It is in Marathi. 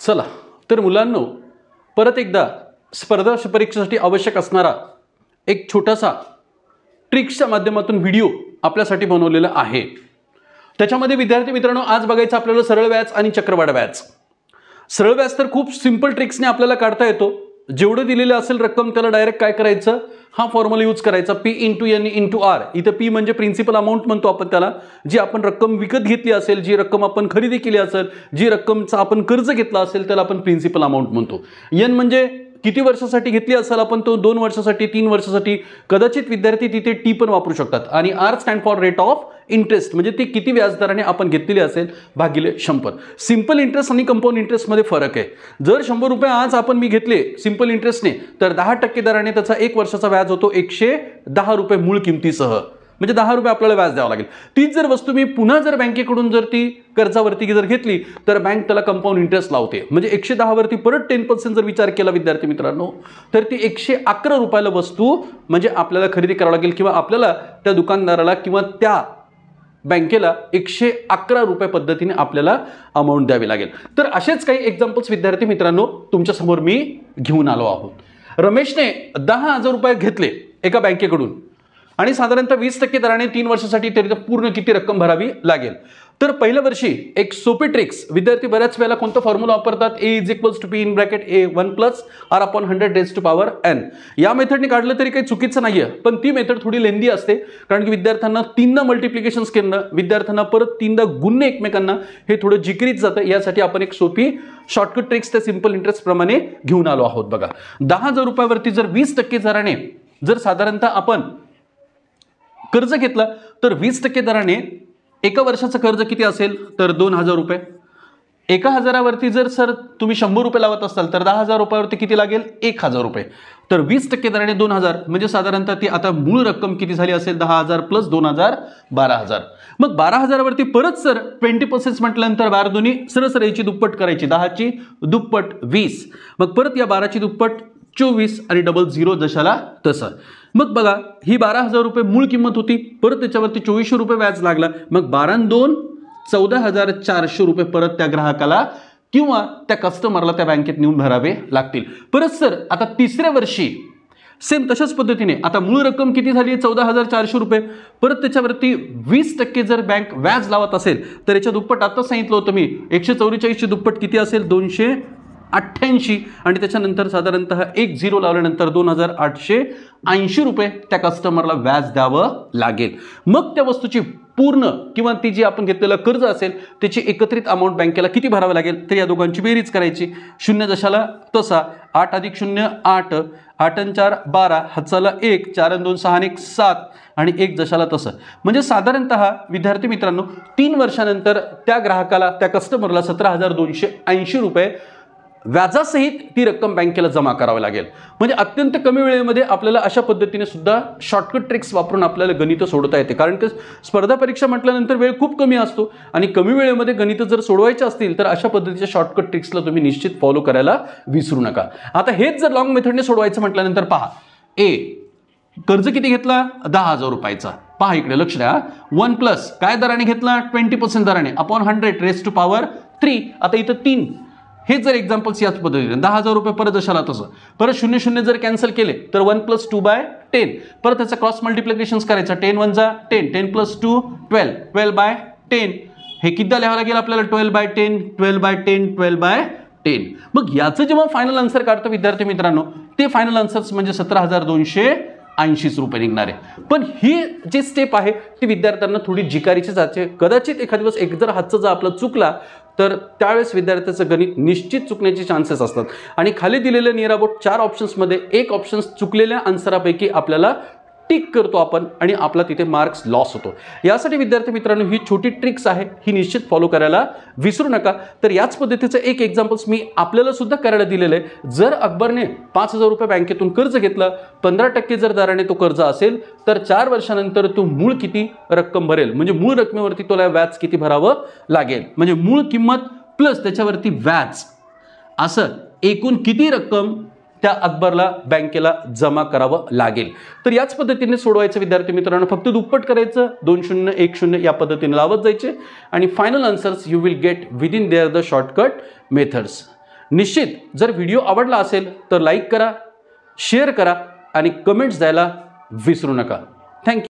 चला तर मुलांनो, परत एकदा स्पर्धा परीक्षेसाठी आवश्यक असणारा एक छोटासा ट्रिक्सच्या माध्यमातून व्हिडिओ आपल्यासाठी बनवलेला आहे. त्याच्यामध्ये विद्यार्थी मित्रांनो, आज बघायचं आपल्याला सरळ व्याज आणि चक्रवाढ व्याज. सरळ व्याज तर खूप सिंपल ट्रिक्सने आपल्याला काढता येतो. जेवढं दिलेलं असेल रक्कम त्याला डायरेक्ट काय करायचं, हा फॉर्म्युला यूज करायचा, P × N × R. इथं P म्हणजे प्रिन्सिपल अमाऊंट म्हणतो आपण त्याला. जी आपण रक्कम विकत घेतली असेल, जी रक्कम आपण खरेदी केली असेल, जी रक्कमचा आपण कर्ज घेतला असेल त्याला आपण प्रिन्सिपल अमाऊंट म्हणतो. N म्हणजे किती वर्षासाठी घेतली असेल आपण, तो 2 वर्षासाठी, 3 वर्षासाठी, कदाचित विद्यार्थी तिथे T पण वापरू शकतात. आणि R stand for rate of interest, म्हणजे ते किती व्याजदराने आपण घेतलेली असेल भागिले 100. सिंपल इंटरेस्ट आणि कंपाऊंड इंटरेस्टमध्ये फरक आहे. जर 100 रुपये आज आपण मी घेतले सिंपल इंटरेस्टने, तर 10% दराने त्याचा 1 वर्षाचा व्याज होतो 110 रुपये मूळ किमतीसह. म्हणजे 10 रुपये आपल्याला व्याज द्यावं लागेल. तीच जर वस्तू मी पुन्हा जर बँकेकडून जर ती कर्जावरती जर घेतली तर बँक त्याला कंपाऊंड इंटरेस्ट लावते. म्हणजे 110 वरती परत 10% जर विचार केला विद्यार्थी मित्रांनो, तर ती 111 रुपयाला वस्तू म्हणजे आपल्याला खरेदी करावं लागेल, किंवा आपल्याला त्या दुकानदाराला किंवा त्या बँकेला 111 रुपये पद्धतीने आपल्याला अमाऊंट द्यावी लागेल. तर असेच काही एक्झाम्पल्स विद्यार्थी मित्रांनो तुमच्या समोर मी घेऊन आलो आहोत. रमेशने 10,000 रुपये घेतले एका बँकेकडून आणि साधारणतः 20% दराने 3 वर्षासाठी तरी पूर्ण किती रक्कम भरावी लागेल. तर पहिल्या वर्षी एक सोपी ट्रिक्स विद्यार्थी बऱ्याच वेळेला कोणता फॉर्म्युला वापरतात, A = P in bracket A 1 + R/100⁻n. या मेथडने काढलं तरी काही चुकीचं नाहीये, पण ती मेथड थोडी लेंदी असते, कारण की विद्यार्थ्यांना 3दा मल्टिप्लिकेशन्स करणं, विद्यार्थ्यांना परत 3दा गुणणे एकमेकांना, हे थोडं जिकिरीत जातं. यासाठी आपण एक सोपी शॉर्टकट ट्रिक्स त्या सिंपल इंटरेस्ट प्रमाणे घेऊन आलो आहोत. बघा, 10,000 रुपयावरती जर 20% दराने जर साधारणतः आपण कर्ज घेतला तर 20% दराने एका वर्षाचं कर्ज किती असेल तर 2,000 रुपये. 1,000 वरती जर सर तुम्ही 100 रुपये लावत असाल तर 10,000 रुपयावरती किती लागेल 1,000 रुपये. तर 20% दराने 2,000 म्हणजे साधारणतः ती आता मूळ रक्कम किती झाली असेल 10,000 + 2,000 12,000. मग 12,000 वरती परत सर 20% म्हटल्यानंतर 12 दोन्ही सरळ याची दुप्पट करायची, 10ची दुप्पट 20, मग परत या 12ची दुप्पट 24 आणि डबल 0 जशाला तसं. मग बघा, ही 12,000 रुपये मूळ किंमत होती, परत त्याच्यावरती 2400 रुपये व्याज लागला. मग 12 आणि 2 14,400 रुपये परत त्या ग्राहकाला किंवा त्या कस्टमरला त्या बँकेत नेऊन भरावे लागतील. परत सर आता तिसऱ्या वर्षी सेम तशाच पद्धतीने आता मूळ रक्कम किती झाली 14,400 रुपये, परत त्याच्यावरती 20% जर बँक व्याज लावत असेल तर याच्या दुप्पट आताच सांगितलं होतं मी, 144ची दुप्पट किती असेल 288, आणि त्याच्यानंतर साधारणतः 1 0 लावल्यानंतर 2,880 रुपये त्या कस्टमरला व्याज द्यावं लागेल. मग त्या वस्तूची पूर्ण किंवा ती जी आपण घेतलेलं कर्ज असेल त्याची एकत्रित अमाऊंट बँकेला किती भरावं लागेल, तर या दोघांची बेरीज करायची. 0 जशाला तसा, 8 + 0 8, 8 आणि 4 12, हाताला 1, 4 आणि 2 6 आणि 1 7, आणि 1 जशाला तसं. म्हणजे साधारणतः विद्यार्थी मित्रांनो 3 वर्षानंतर त्या ग्राहकाला, त्या कस्टमरला 17,280 रुपये व्याजासहित ती रक्कम बँकेला जमा करावी लागेल. म्हणजे अत्यंत कमी वेळेमध्ये आपल्याला अशा पद्धतीने सुद्धा शॉर्टकट ट्रिक्स वापरून आपल्याला गणित सोडवता येते. कारण की स्पर्धा परीक्षा म्हटल्यानंतर वेळ खूप कमी असतो आणि कमी वेळेमध्ये गणित जर सोडवायचे असतील तर अशा पद्धतीच्या शॉर्टकट ट्रिक्सला तुम्ही निश्चित फॉलो करायला विसरू नका. आता हेच जर लॉंग मेथडने सोडवायचं म्हटल्यानंतर पहा, कर्ज किती घेतला 10,000 रुपयाचा. पहा इकडे लक्ष द्या, 1+ काय दराने घेतला 20% दराने (100⁻3). आता इथं 3 हे जर एक्झाम्पल्स याच पद्धतीने 10,000 रुपये परत जशाला तसं, परत 0 0 जर कॅन्सल केले तर 1 + 2/10, परत त्याचा क्रॉस मल्टिप्लिकेशन्स करायचा, 10 1 जा 10, 10 + 2 12, 12/10. हे किती लिहावं लागेल आपल्याला 12/10, 12/10, 12/10. मग याचं जेव्हा फायनल आन्सर काढतो विद्यार्थी मित्रांनो, ते फायनल आन्सर्स म्हणजे 17,280 रुपये निघणार आहे. पण ही जी स्टेप आहे ती विद्यार्थ्यांना थोडी जिकारीची जाते. कदाचित एखाद दिवस एक जर हातचा जर आपला चुकला तर त्यावेळेस विद्यार्थ्याचं गणित निश्चित चुकण्याचे चान्सेस असतात. आणि खाली दिलेल्या नियर अबाउट 4 ऑप्शन्समध्ये एक ऑप्शन चुकलेल्या आन्सरापैकी आपल्याला टिक करतो आपण आणि आपला तिथे मार्क्स लॉस होतो. यासाठी विद्यार्थी मित्रांनो ही छोटी ट्रिक्स आहे, ही निश्चित फॉलो करायला विसरू नका. तर याच पद्धतीचं एक एक्झाम्पल्स मी आपल्याला सुद्धा करायला दिलेलं आहे. जर अकबरने 5,000 रुपये बँकेतून कर्ज घेतलं, 15% जर दराने तो कर्ज असेल तर 4 वर्षानंतर तो मूळ किती रक्कम भरेल, म्हणजे मूळ रकमेवरती तुला व्याज किती भरावं लागेल, म्हणजे मूळ किंमत प्लस त्याच्यावरती व्याज, असं एकूण किती रक्कम त्या अकबरला बँकेला जमा करावं लागेल. तर याच पद्धतीने सोडवायचं विद्यार्थी मित्रांनो, फक्त दुप्पट करायचं, 2 0 1 0 या पद्धतीने लावत जायचे आणि final answers you will get within there the shortcut methods. निश्चित जर व्हिडिओ आवडला असेल तर लाईक करा, शेअर करा आणि कमेंट्स द्यायला विसरू नका. थँक्यू.